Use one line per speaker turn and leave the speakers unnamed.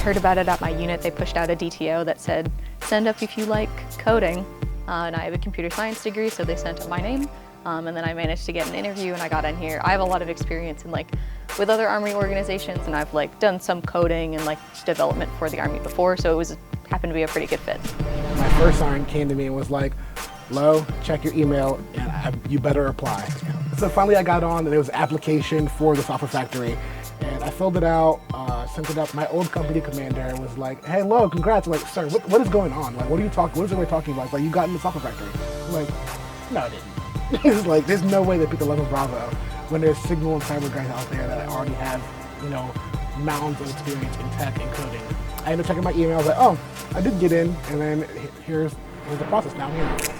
heard about it at my unit. They pushed out a DTO that said, send up if you like coding. And I have a computer science degree, so they sent up my name. And then I managed to get an interview and I got in here. I have a lot of experience in with other Army organizations, and I've done some coding and development for the Army before, so it happened to be a pretty good fit.
My first sergeant came to me and was like, Lo, check your email and you better apply. So finally I got on and there was an application for the software factory, and I filled it out, sent it up. My old company commander was like, hey Lo, congrats. I'm like, sir, what is going on? What is everybody talking about? It's like, you got in the software factory. I'm like, no, I didn't. It's like, there's no way they picked 11 Bravo when there's signal and cyber guys out there that already have, mountains of experience in tech and coding. I ended up checking my email. I was like, oh, I did get in, and then here's the process. Now I'm here.